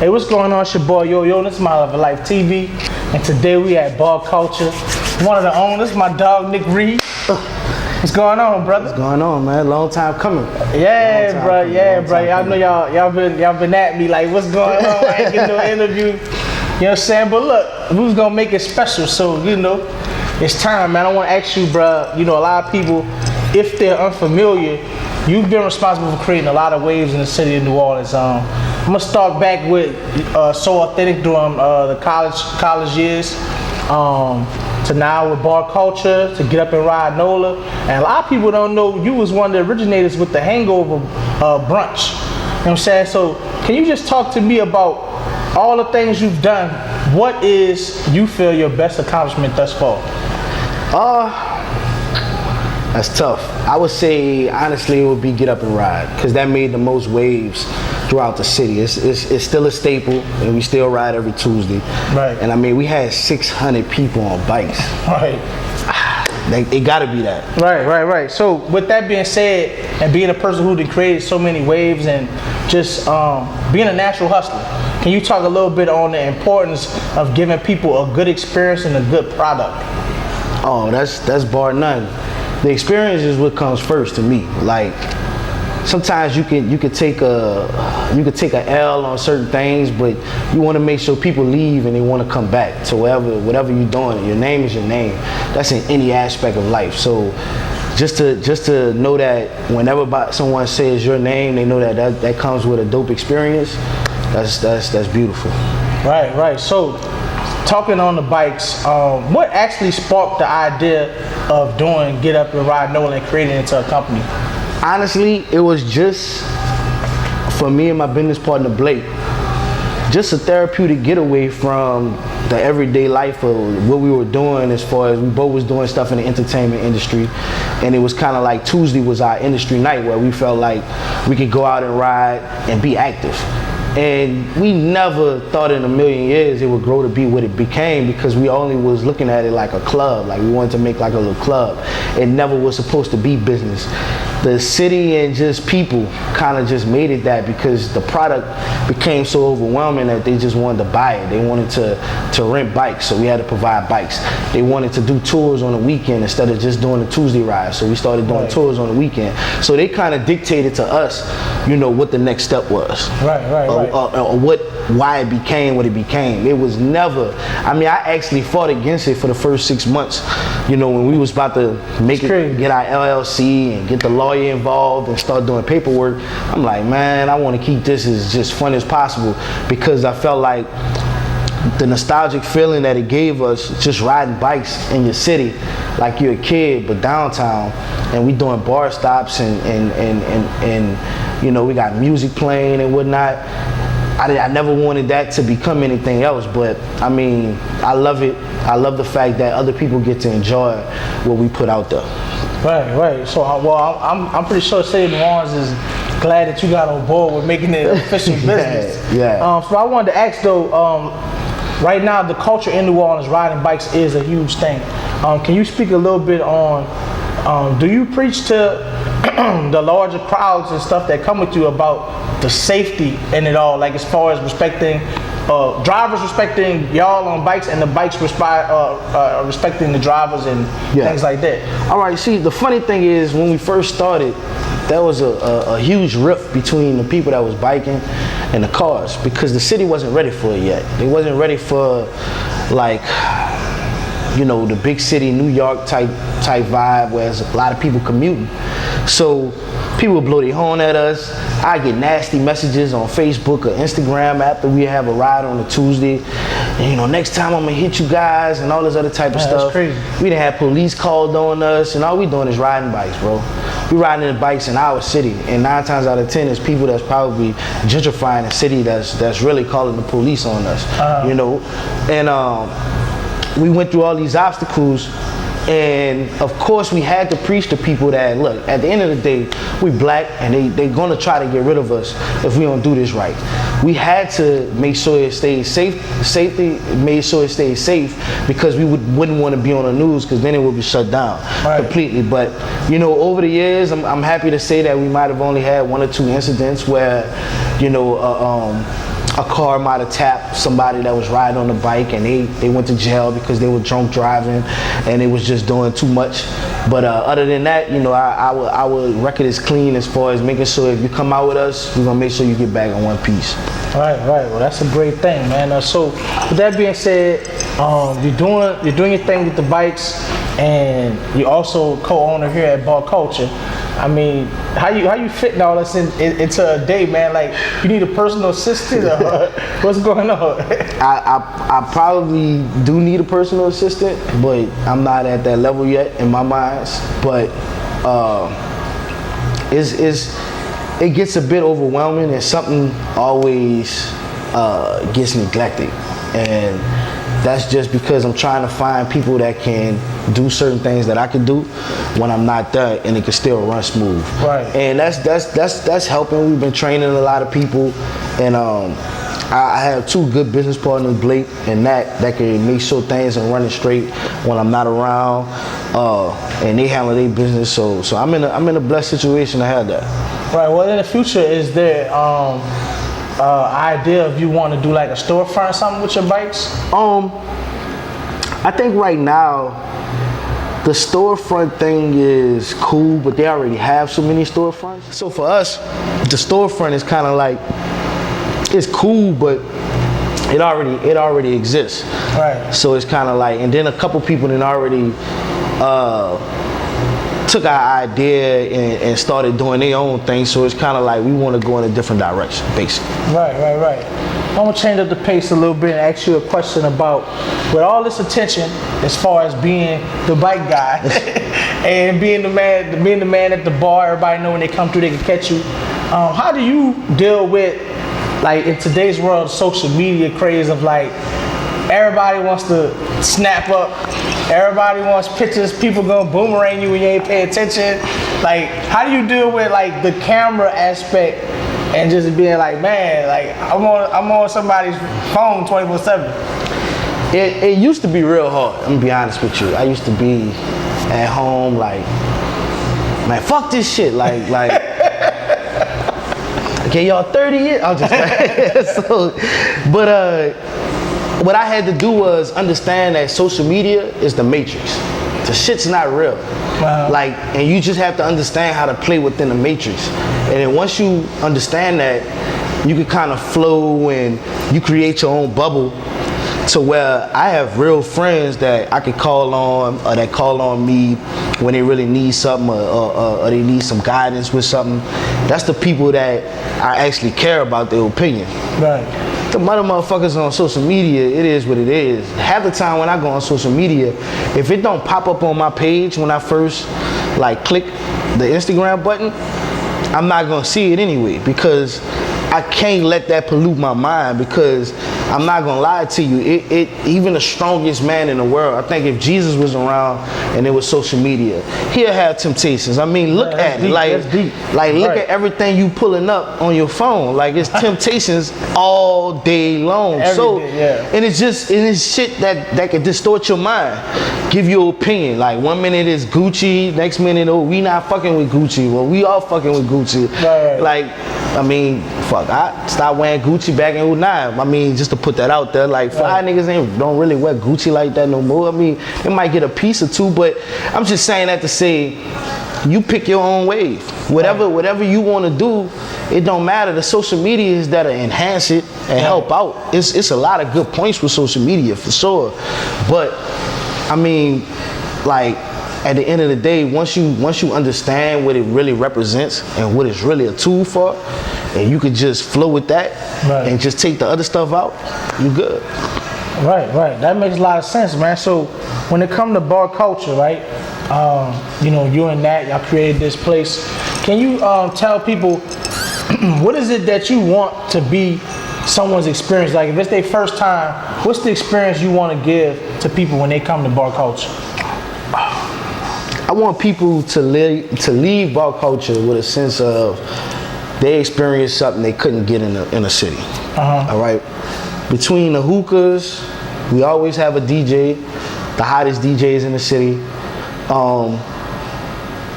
Hey, what's going on? It's your boy Yo. This is MyhellofalifeTV, and today we at Bar Culture. One of the owners, my dog Nick Reed. What's going on, brother? What's going on, man? Long time coming. Yeah, bro. I know y'all been at me like, what's going on? I ain't getting no interview. You know what I'm saying? But look, we was gonna make it special, so you know, it's time, man. I want to ask you, bro. You know, a lot of people, if they're unfamiliar, you've been responsible for creating a lot of waves in the city of New Orleans. I'm gonna start back with So Authentic during the college years, to now with Bar Culture, to Get Up and Ride NOLA. And a lot of people don't know you was one of the originators with the Hangover brunch. You know what I'm saying? So can you just talk to me about all the things you've done? What is, you feel, your best accomplishment thus far? That's tough. I would say, honestly, it would be Get Up and Ride, because that made the most waves throughout the city. It's still a staple, and we still ride every Tuesday. Right. And I mean, we had 600 people on bikes. Right. It gotta be that. Right. So with that being said, and being a person who created so many waves and just being a natural hustler, can you talk a little bit on the importance of giving people a good experience and a good product? Oh, that's bar none. The experience is what comes first to me. Like, sometimes you could take a L on certain things, but you want to make sure people leave and they want to come back to whatever you're doing. Your name is your name. That's in any aspect of life. So just to know that whenever someone says your name, they know that comes with a dope experience. That's beautiful. Right. So, talking on the bikes, what actually sparked the idea of doing Get Up and Ride NOLA and creating it into a company? Honestly, it was just, for me and my business partner Blake, just a therapeutic getaway from the everyday life of what we were doing, as far as we both was doing stuff in the entertainment industry. And it was kind of like Tuesday was our industry night, where we felt like we could go out and ride and be active. And we never thought in a million years it would grow to be what it became, because we only was looking at it like a club. Like, we wanted to make like a little club. It never was supposed to be business. The city and just people kind of just made it that, because the product became so overwhelming that they just wanted to buy it. They wanted to rent bikes, so we had to provide bikes. They wanted to do tours on the weekend instead of just doing the Tuesday ride, so we started doing tours on the weekend. So they kind of dictated to us, you know, what the next step was. Right. Or why it became what it became. It was never, I mean, I actually fought against it for the first 6 months. You know, when we was about to get our LLC and get the lawyer involved and start doing paperwork, I'm like, man, I want to keep this as just fun as possible, because I felt like the nostalgic feeling that it gave us, just riding bikes in your city like you're a kid, but downtown, and we doing bar stops and you know, we got music playing and whatnot. I never wanted that to become anything else, but I mean, I love it. I love the fact that other people get to enjoy what we put out there. Right. So, well, I'm pretty sure City of New Orleans is glad that you got on board with making it official business. Yeah. So I wanted to ask though, right now the culture in New Orleans, riding bikes is a huge thing. Can you speak a little bit on, do you preach to the larger crowds and stuff that come with you about the safety in it all, like as far as respecting drivers, respecting y'all on bikes, and the bikes respecting the drivers and things like that? All right, see, the funny thing is, when we first started, there was a huge rift between the people that was biking and the cars, because the city wasn't ready for it yet. They wasn't ready for, like, you know, the big city New York type vibe, where there's a lot of people commuting. So people would blow their horn at us. I get nasty messages on Facebook or Instagram after we have a ride on a Tuesday. And, you know, next time I'm gonna hit you guys and all this other type of stuff. That's crazy. We done had police called on us, and all we doing is riding bikes, bro. We riding the bikes in our city, and 9 times out of 10 is people that's probably gentrifying the city that's really calling the police on us, you know. And we went through all these obstacles, and of course we had to preach to people that, look, at the end of the day, we black, and they gonna try to get rid of us if we don't do this right. We had to make sure it stays safe, because we wouldn't want to be on the news, because then it would be shut down completely. But you know, over the years, I'm happy to say that we might have only had 1 or 2 incidents where, you know, a car might have tapped somebody that was riding on the bike and they went to jail because they were drunk driving and they was just doing too much. But other than that, you know, our record is clean as far as making sure if you come out with us, we're gonna make sure you get back in one piece. Right. Well, that's a great thing, man. So with that being said, you're doing your thing with the bikes, and you're also co-owner here at Bar Culture. I mean, how you fitting all this into a day, man? Like, you need a personal assistant, or what's going on? I probably do need a personal assistant, but I'm not at that level yet in my mind. But it gets a bit overwhelming, and something always gets neglected, and that's just because I'm trying to find people that can do certain things that I can do when I'm not there, and it can still run smooth. Right. And that's helping. We've been training a lot of people, and I have two good business partners, Blake and Nat, that can make sure things are running straight when I'm not around, and they handle their business. So I'm in a blessed situation to have that. Right. Well, in the future, is there idea if you want to do like a storefront or something with your bikes? I think right now the storefront thing is cool, but they already have so many storefronts. So for us, the storefront is kind of like, it's cool, but it already exists. Right. So it's kind of like, and then a couple people then already took our idea and started doing their own thing. So it's kind of like we want to go in a different direction, basically. Right. I'm gonna change up the pace a little bit and ask you a question about, with all this attention as far as being the bike guy and being the man at the bar, everybody know when they come through they can catch you. How do you deal with, like, in today's world, social media craze of like everybody wants to snap up, everybody wants pictures, people gonna boomerang you when you ain't pay attention. Like, how do you deal with like the camera aspect and just being like, man, like I'm on somebody's phone 24/7? It used to be real hard. I'm gonna be honest with you. I used to be at home like, man, fuck this shit. Like, okay, y'all 30 years. I'm just but what I had to do was understand that social media is the matrix. The shit's not real. Wow. Like, and you just have to understand how to play within the matrix. And then once you understand that, you can kind of flow and you create your own bubble to where I have real friends that I can call on, or that call on me when they really need something, or they need some guidance with something. That's the people that I actually care about their opinion. Right. The motherfuckers on social media, it is what it is. Half the time when I go on social media, if it don't pop up on my page when I first like click the Instagram button, I'm not gonna see it anyway, because I can't let that pollute my mind. Because I'm not gonna lie to you, even the strongest man in the world, I think if Jesus was around and there was social media, he'll have temptations. I mean, look at it, like look at everything you pulling up on your phone. Like, it's temptations all day long. And it's shit that can distort your mind, give you an opinion. Like, one minute it's Gucci, next minute, oh, we not fucking with Gucci. Well, we all fucking with Gucci. Right. Like, I mean, fuck, I stopped wearing Gucci back in 2009. I mean, just to put that out there, like, fly niggas don't really wear Gucci like that no more. I mean, it might get a piece or two, but I'm just saying that to say, you pick your own wave. Whatever you want to do, it don't matter. The social media is there to enhance it and help out. It's a lot of good points with social media, for sure. But, I mean, like, at the end of the day, once you understand what it really represents and what it's really a tool for, and you could just flow with that and just take the other stuff out, you good. Right. That makes a lot of sense, man. So when it comes to bar culture, right? You know, you and Nat, y'all created this place. Can you tell people what is it that you want to be someone's experience? Like, if it's their first time, what's the experience you want to give to people when they come to bar culture? I want people to leave bar culture with a sense of they experienced something they couldn't get in a city. All right. Between the hookahs, we always have a DJ, the hottest DJs in the city.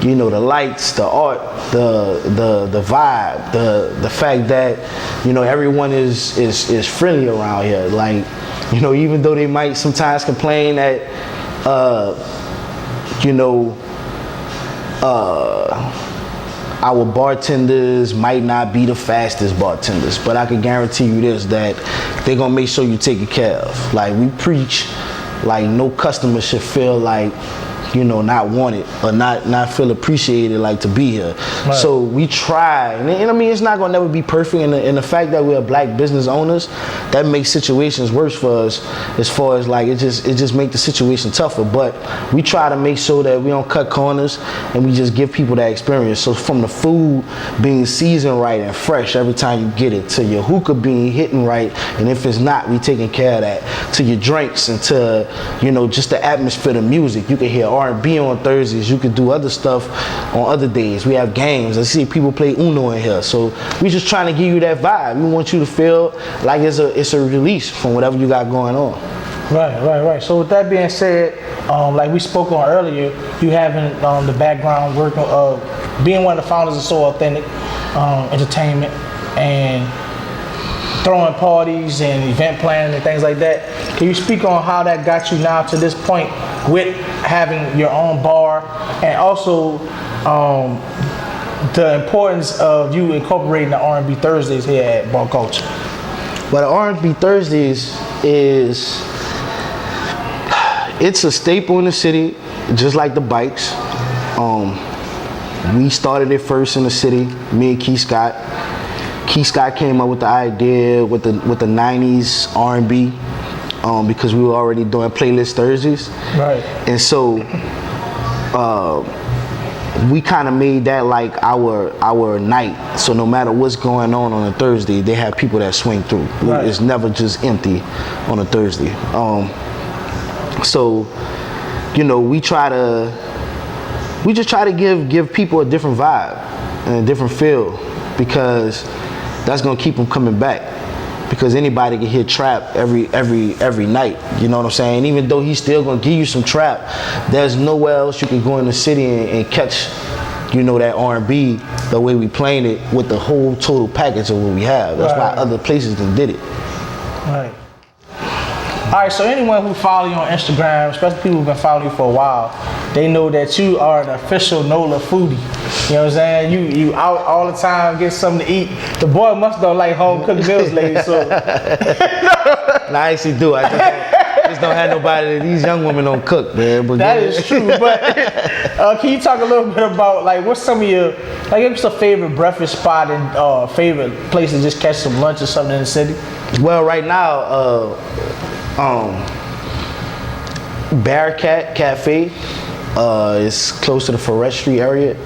you know, the lights, the art, the vibe, the fact that, you know, everyone is friendly around here. Like, you know, even though they might sometimes complain that, you know, our bartenders might not be the fastest bartenders, but I can guarantee you this, that they're gonna make sure you take it care of. Like, we preach, like, no customer should feel like, you know, not wanted or not feel appreciated, like, to be here. Right. So we try, and I mean, it's not gonna never be perfect, and the fact that we're black business owners, that makes situations worse for us, as far as, like, it just make the situation tougher. But we try to make sure that we don't cut corners, and we just give people that experience. So from the food being seasoned right and fresh every time you get it, to your hookah being hitting right, and if it's not, we taking care of that, to your drinks, and to, you know, just the atmosphere, the music. You can hear RnB on Thursdays. You could do other stuff on other days. We have games. I see people play Uno in here. So we just trying to give you that vibe. We want you to feel like it's a release from whatever you got going on. Right. So with that being said, like we spoke on earlier, you having the background work of being one of the founders of So Authentic Entertainment and throwing parties and event planning and things like that. Can you speak on how that got you now to this point with having your own bar, and also the importance of you incorporating the RnB Thursdays here at Bar Culture? Well, the RnB Thursdays it's a staple in the city, just like the bikes. We started it first in the city, me and Keith Scott. Keith Scott came up with the idea with the 90s R&B, because we were already doing playlist Thursdays. Right. And so we kind of made that like our night. So no matter what's going on a Thursday, they have people that swing through. Right. It's never just empty on a Thursday. So, you know, we just try to give people a different vibe and a different feel, because that's gonna keep them coming back. Because anybody can hear trap every night, you know what I'm saying? Even though he's still gonna give you some trap, there's nowhere else you can go in the city and catch, you know, that R&B the way we playing it, with the whole total package of what we have. That's why other places done did it. Right. All right, so anyone who follow you on Instagram, especially people who've been following you for a while, they know that you are an official NOLA Foodie. You know what I'm saying? You out all the time, get something to eat. The boy must don't like home cooked meals, ladies. So. Nah, I actually do. I just don't have nobody. These young women don't cook, man. But that is true. But can you talk a little bit about, like, what's some of your, like, what's your favorite breakfast spot and favorite place to just catch some lunch or something in the city? Well, right now, Bearcat Cafe is close to the Forest Street area.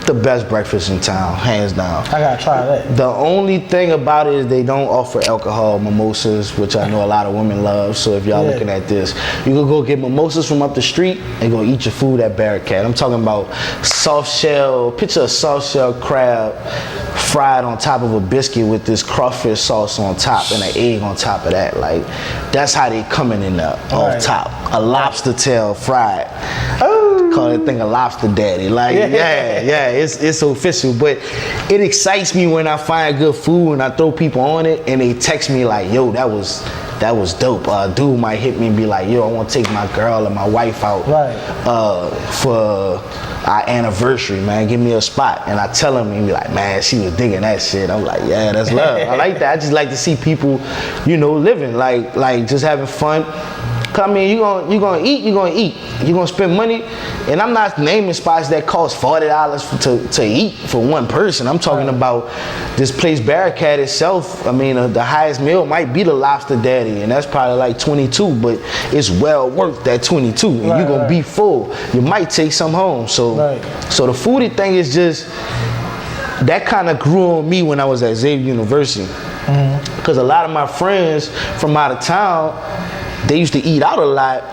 The best breakfast in town, hands down. I gotta try that. The only thing about it is they don't offer alcohol, mimosas, which I know a lot of women love. So if y'all looking at this, you can go get mimosas from up the street and go eat your food at Bearcat. I'm talking about soft shell, picture a soft shell crab fried on top of a biscuit with this crawfish sauce on top and an egg on top of that. Like, that's how they coming in there off top. A lobster tail fried. Call that thing a lobster daddy. Like, it's official. But it excites me when I find good food and I throw people on it and they text me like, yo, that was dope. Dude might hit me and be like, yo, I want to take my girl and my wife out for our anniversary, man. Give me a spot. And I tell him and he be like, man, she was digging that shit. I'm like, yeah, that's love. I like that. I just like to see people, you know, living, like just having fun. Come in, you gonna eat. You gonna spend money, and I'm not naming spots that cost $40 to eat for one person. I'm talking about this place, Bearcat itself. I mean, the highest meal might be the Lobster Daddy, and that's probably like $22, but it's well worth that $22, and you're gonna be full. You might take some home. So the foodie thing is just that kind of grew on me when I was at Xavier University, because a lot of my friends from out of town, they used to eat out a lot.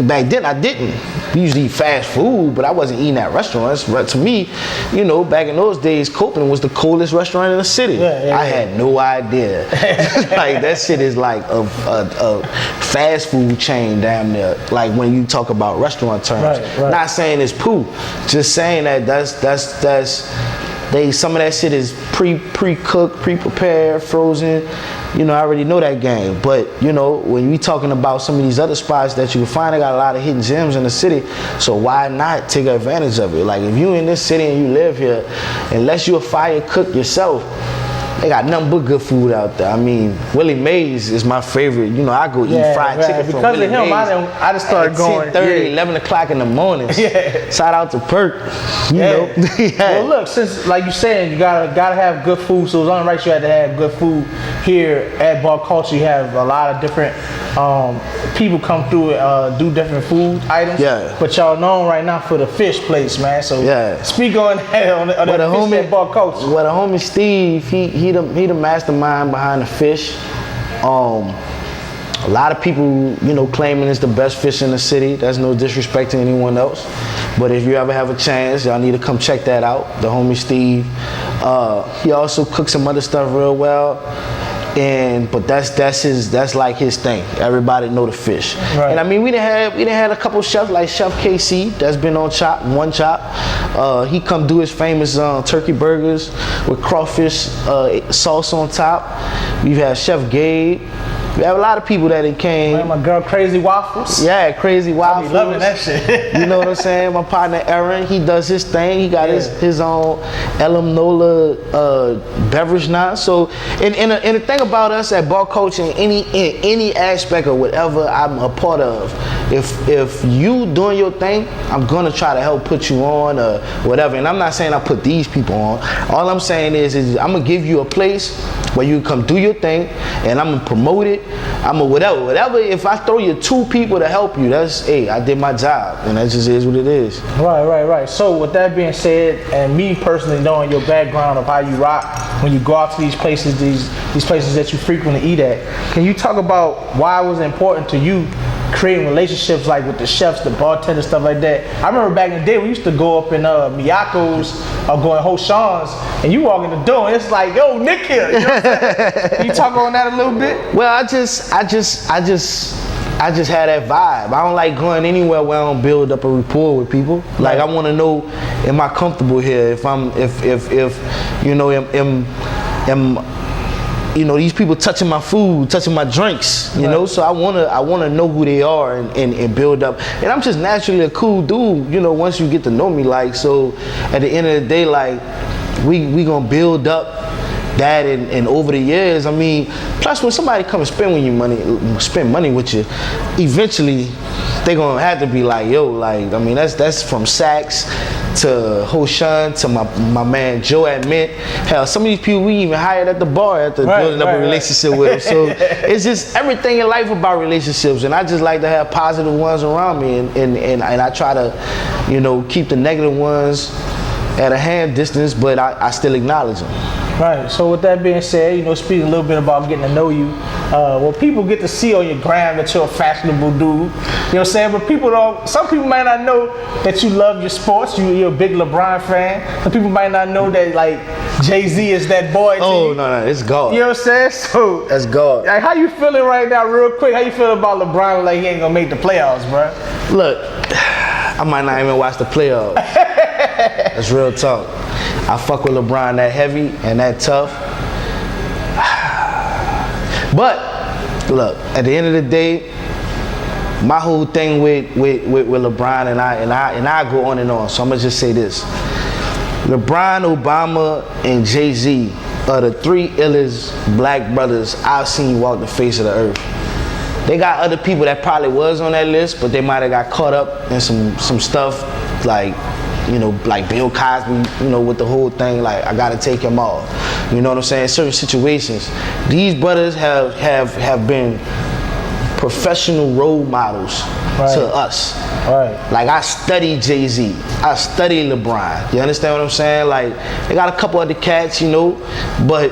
Back then I didn't. we usually eat fast food, but I wasn't eating at restaurants. But to me, you know, back in those days, Copeland was the coldest restaurant in the city. I had no idea. Like, that shit is like a fast food chain damn near, like when you talk about restaurant terms. Not saying it's poo, just saying that that's some of that shit is pre-cooked, pre-prepared, frozen. You know, I already know that game. But, you know, when we talking about some of these other spots that you can find, they got a lot of hidden gems in the city. So why not take advantage of it? Like, if you in this city and you live here, unless you're a fire cook yourself, they got nothing but good food out there. I mean, Willie Mays is my favorite. You know, I go eat fried chicken from Willie Mays. Because of him, I just started going 10:30, 11 o'clock in the morning. Shout out to Perk. You know. Well, look, since like you saying, you gotta have good food, so it's only right you had to have good food here at Bar Culture. You have a lot of different people come through do different food items. But y'all known right now for the fish place, man. So speak on that on the fish at Bar Culture. Well, the homie Steve, he the mastermind behind the fish. A lot of people, you know, claiming it's the best fish in the city. That's no disrespect to anyone else. But if you ever have a chance, y'all need to come check that out. The homie Steve. He also cooks some other stuff real well. But that's like his thing. Everybody know the fish. And I mean, we done had a couple chefs like Chef KC that's been on One Chop. He come do his famous turkey burgers with crawfish sauce on top. We've had Chef Gabe. We have a lot of people that came. Man, my girl Crazy Waffles. Yeah, Crazy Waffles. I be loving that shit. You know what I'm saying? My partner Aaron, he does his thing. He got his own NOLA beverage now. So, and the thing about us at Bar Culture, in any aspect of whatever I'm a part of, if you doing your thing, I'm gonna try to help put you on or whatever. And I'm not saying I put these people on. All I'm saying is I'm gonna give you a place where you come do your thing, and I'm gonna promote it. I'm gonna whatever. If I throw you 2 people to help you, that's I did my job, and that just is what it is. Right. So with that being said, and me personally knowing your background of how you rock when you go out to these places, these places that you frequently eat at, can you talk about why it was important to you creating relationships like with the chefs, the bartenders, stuff like that? I remember back in the day we used to go up in Miyako's or go in Hoshan's, and you walk in the door and it's like, yo, Nick here. You know what I'm saying? Can you talk on that a little bit? Well, I just had that vibe. I don't like going anywhere where I don't build up a rapport with people. Like, I want to know, am I comfortable here? If you know, you know, these people touching my food, touching my drinks, you know, so I wanna know who they are and build up. And I'm just naturally a cool dude, you know, once you get to know me, like, so at the end of the day, like, we gonna build up that and over the years. I mean, plus when somebody come and spend money with you, eventually they gonna have to be like, yo, like, I mean, that's from Saks to Hoshan to my man Joe at Mint. Hell, some of these people we even hired at the bar after building up a relationship with them. So it's just everything in life about relationships, and I just like to have positive ones around me, and I try to, you know, keep the negative ones at a hand distance, but I still acknowledge them. Right. So with that being said, you know, speaking a little bit about getting to know you, well, people get to see on your gram that you're a fashionable dude. You know what I'm saying? But people don't. Some people might not know that you love your sports. You're a big LeBron fan. Some people might not know that like Jay-Z is that boy. Oh no, it's God. You know what I'm saying? So that's God. Like, how you feeling right now, real quick? How you feel about LeBron? Like he ain't gonna make the playoffs, bro? Look, I might not even watch the playoffs. That's real talk. I fuck with LeBron that heavy and that tough. But look, at the end of the day, my whole thing with LeBron and I go on and on. So I'm gonna just say this: LeBron, Obama, and Jay-Z are the 3 illest black brothers I've seen walk the face of the earth. They got other people that probably was on that list, but they might have got caught up in some stuff like, you know, like Bill Cosby, you know, with the whole thing, like, I gotta take him off. You know what I'm saying? Certain situations. These brothers have been professional role models to us. Right. Like I study Jay-Z, I study LeBron. You understand what I'm saying? Like they got a couple other cats, you know, but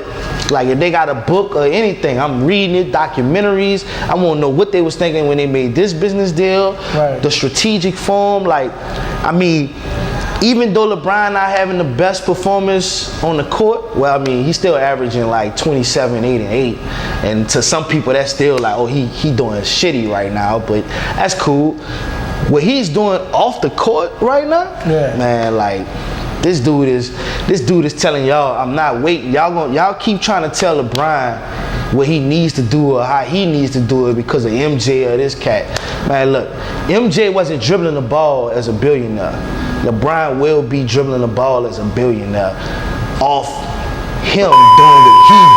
like if they got a book or anything, I'm reading it, documentaries. I want to know what they was thinking when they made this business deal, the strategic form. Like, I mean, even though LeBron not having the best performance on the court, well, I mean, he's still averaging like 27, 8, and 8. And to some people, that's still like, oh, he doing shitty right now, but that's cool. What he's doing off the court right now, man, like, this dude is telling y'all, I'm not waiting. Y'all keep trying to tell LeBron what he needs to do or how he needs to do it because of MJ or this cat. Man, look, MJ wasn't dribbling the ball as a billionaire. LeBron will be dribbling the ball as a billionaire off him doing what he do.